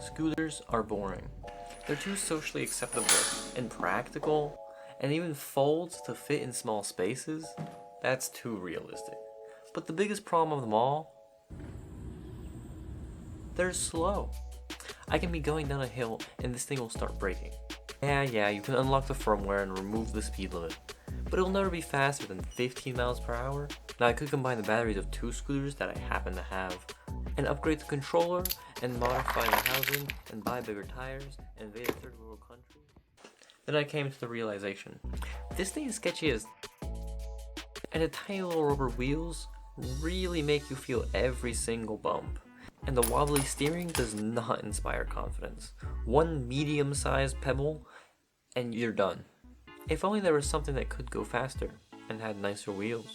Scooters are boring. They're too socially acceptable and practical, and even folds to fit in small spaces. That's too realistic. But the biggest problem of them all, they're slow. I can be going down a hill and this thing will start braking. Yeah, you can unlock the firmware and remove the speed limit, but it'll never be faster than 15 miles per hour. Now I could combine the batteries of 2 scooters that I happen to have, and upgrade the controller, and modify the housing, and buy bigger tires, and invade a third world country. Then I came to the realization, this thing is sketchy as, and the tiny little rubber wheels really make you feel every single bump. And the wobbly steering does not inspire confidence. One medium-sized pebble, and you're done. If only there was something that could go faster, and had nicer wheels.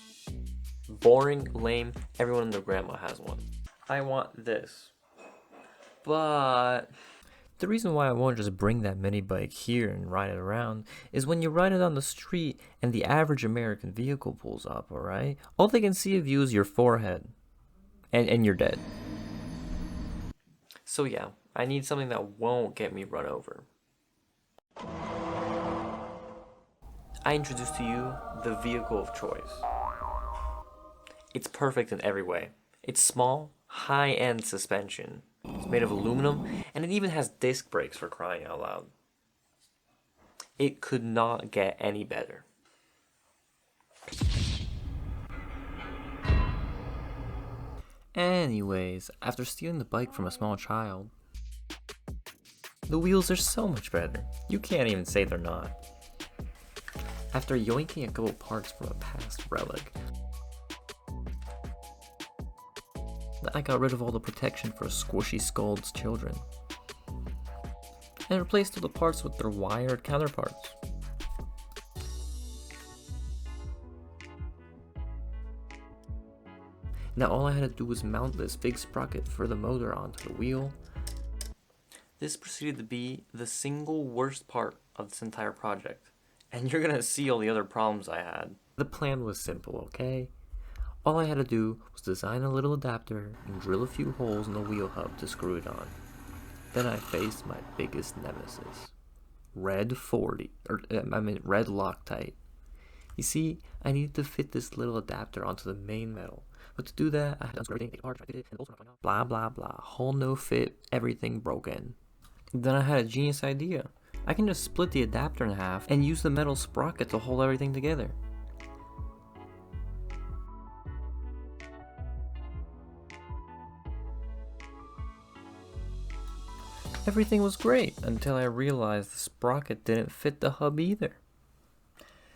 Boring, lame, everyone and their grandma has one. I want this. But the reason why I won't just bring that mini bike here and ride it around is when you ride it on the street and the average American vehicle pulls up, alright? All they can see of you is your forehead. And you're dead. So yeah, I need something that won't get me run over. I introduce to you the vehicle of choice. It's perfect in every way. It's small, high-end suspension. It's made of aluminum, and it even has disc brakes, for crying out loud. It could not get any better. Anyways, after stealing the bike from a small child, the wheels are so much better. You can't even say they're not. After yoinking a couple parts from a past relic, I got rid of all the protection for Squishy Skull's children, and replaced all the parts with their wired counterparts. Now all I had to do was mount this big sprocket for the motor onto the wheel. This proceeded to be the single worst part of this entire project, and you're gonna see all the other problems I had. The plan was simple, okay? All I had to do was design a little adapter and drill a few holes in the wheel hub to screw it on. Then I faced my biggest nemesis. Red Loctite. You see, I needed to fit this little adapter onto the main metal. But to do that, I had to unscrew everything, take it apart, try to fit it, and also blah blah blah. Hole no fit, everything broken. Then I had a genius idea. I can just split the adapter in half and use the metal sprocket to hold everything together. Everything was great until I realized the sprocket didn't fit the hub either.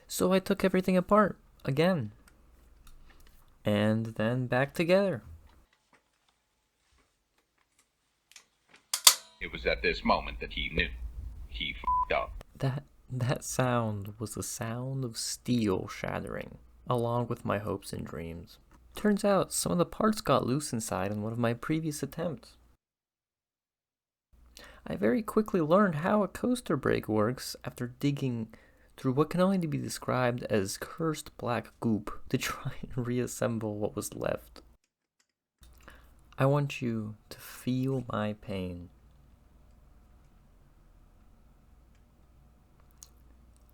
So I took everything apart again. And then back together. It was at this moment that he knew. He f***ed up. That sound was the sound of steel shattering, along with my hopes and dreams. Turns out some of the parts got loose inside in one of my previous attempts. I very quickly learned how a coaster brake works after digging through what can only be described as cursed black goop to try and reassemble what was left. I want you to feel my pain.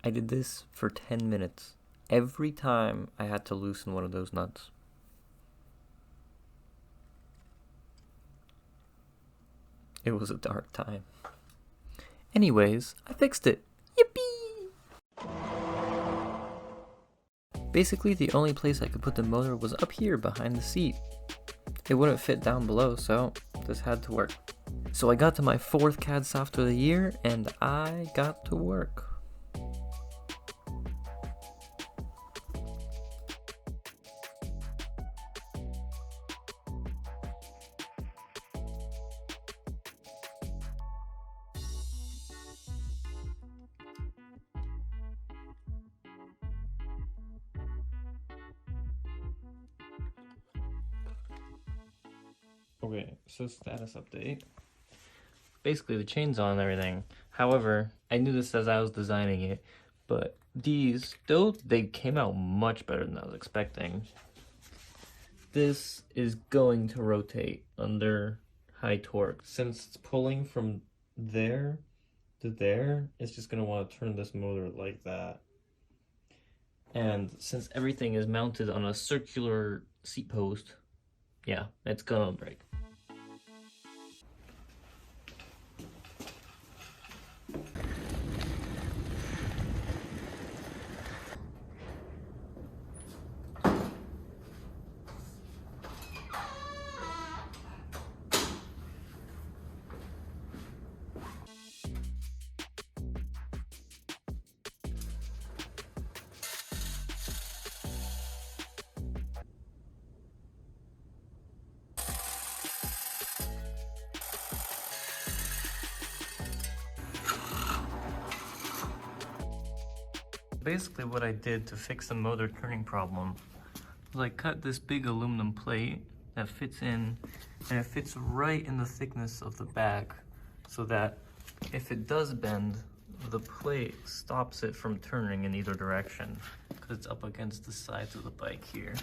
I did this for 10 minutes, every time I had to loosen one of those nuts. It was a dark time. Anyways, I fixed it. Yippee! Basically, the only place I could put the motor was up here behind the seat. It wouldn't fit down below, so this had to work. So I got to my 4th CAD software of the year, and I got to work. Okay, so status update. Basically, the chain's on and everything. However, I knew this as I was designing it, but these, though they came out much better than I was expecting, this is going to rotate under high torque. Since it's pulling from there to there, it's just gonna want to turn this motor like that. And since everything is mounted on a circular seat post, yeah, it's gonna break. Basically what I did to fix the motor turning problem was I cut this big aluminum plate that fits in, and it fits right in the thickness of the back so that if it does bend, the plate stops it from turning in either direction because it's up against the sides of the bike here.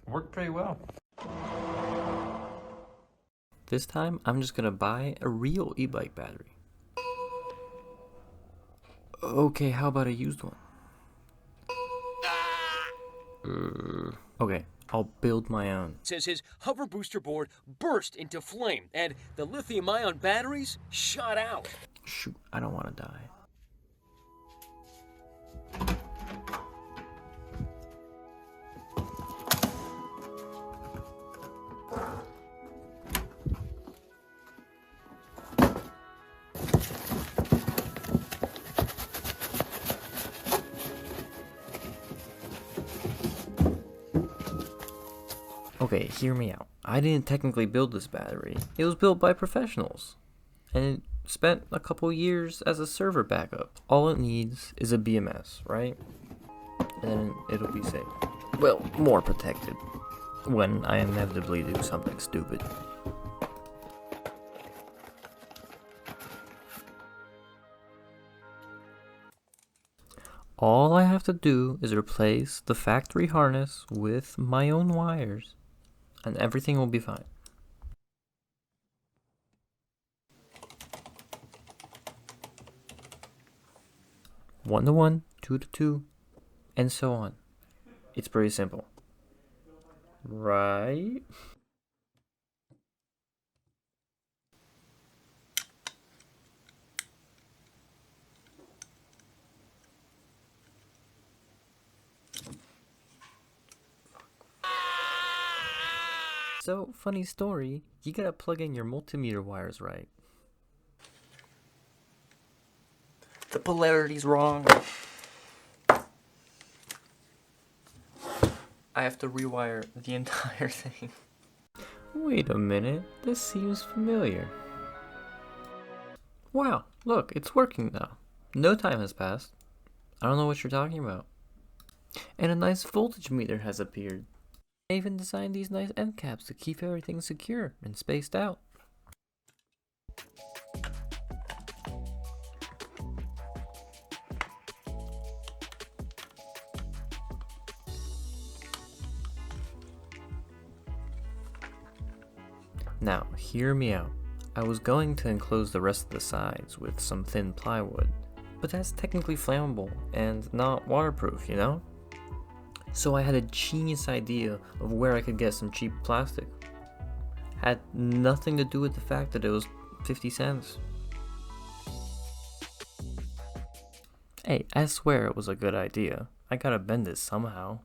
Worked pretty well. This time I'm just gonna buy a real e-bike battery. Okay, how about a used one? Okay, I'll build my own. Says his hover booster board burst into flame and the lithium-ion batteries shot out. Shoot, I don't want to die. Okay, hear me out. I didn't technically build this battery. It was built by professionals. And it spent a couple years as a server backup. All it needs is a BMS, right? And then it'll be safe. Well, more protected. When I inevitably do something stupid. All I have to do is replace the factory harness with my own wires. And everything will be fine. One to one, two to two, and so on. It's pretty simple. Right? So, funny story, you gotta plug in your multimeter wires right. The polarity's wrong. I have to rewire the entire thing. Wait a minute, this seems familiar. Wow, look, it's working now. No time has passed. I don't know what you're talking about. And a nice voltage meter has appeared. I even designed these nice end caps to keep everything secure and spaced out. Now, hear me out. I was going to enclose the rest of the sides with some thin plywood, but that's technically flammable and not waterproof, you know? So I had a genius idea of where I could get some cheap plastic. Had nothing to do with the fact that it was 50 cents. Hey, I swear it was a good idea. I gotta bend it somehow.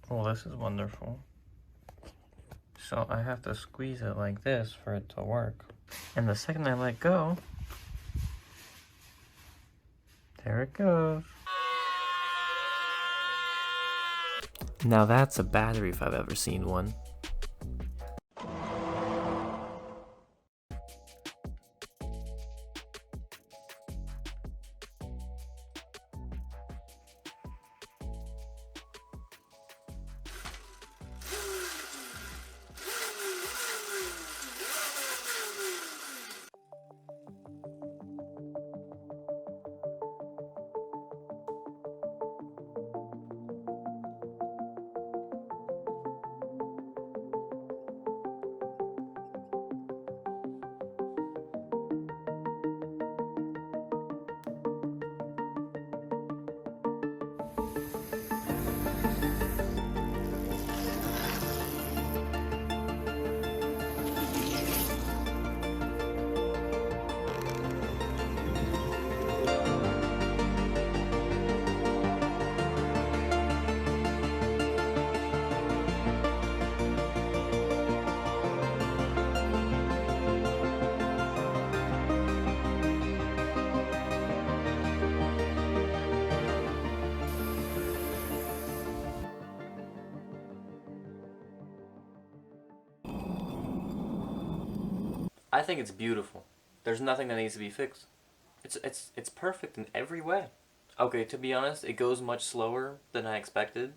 Oh, this is wonderful. So I have to squeeze it like this for it to work. And the second I let go, there it goes. Now that's a battery if I've ever seen one. I think it's beautiful. There's nothing that needs to be fixed. It's perfect in every way. Okay, to be honest, it goes much slower than I expected.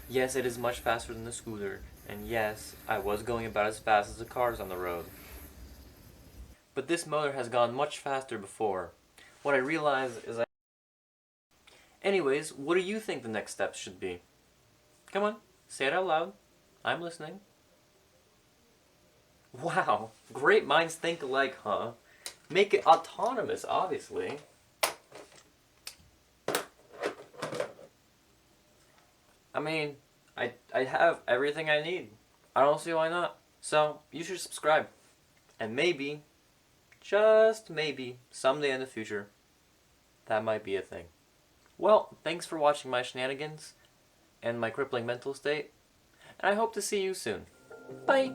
Yes, it is much faster than the scooter, and yes, I was going about as fast as the cars on the road. But this motor has gone much faster before. What I realize is Anyways, what do you think the next steps should be? Come on, say it out loud. I'm listening. Wow, great minds think alike, huh? Make it autonomous, obviously. I mean, I have everything I need. I don't see why not. So, you should subscribe. And maybe, just maybe, someday in the future, that might be a thing. Well, thanks for watching my shenanigans and my crippling mental state, and I hope to see you soon. Bye!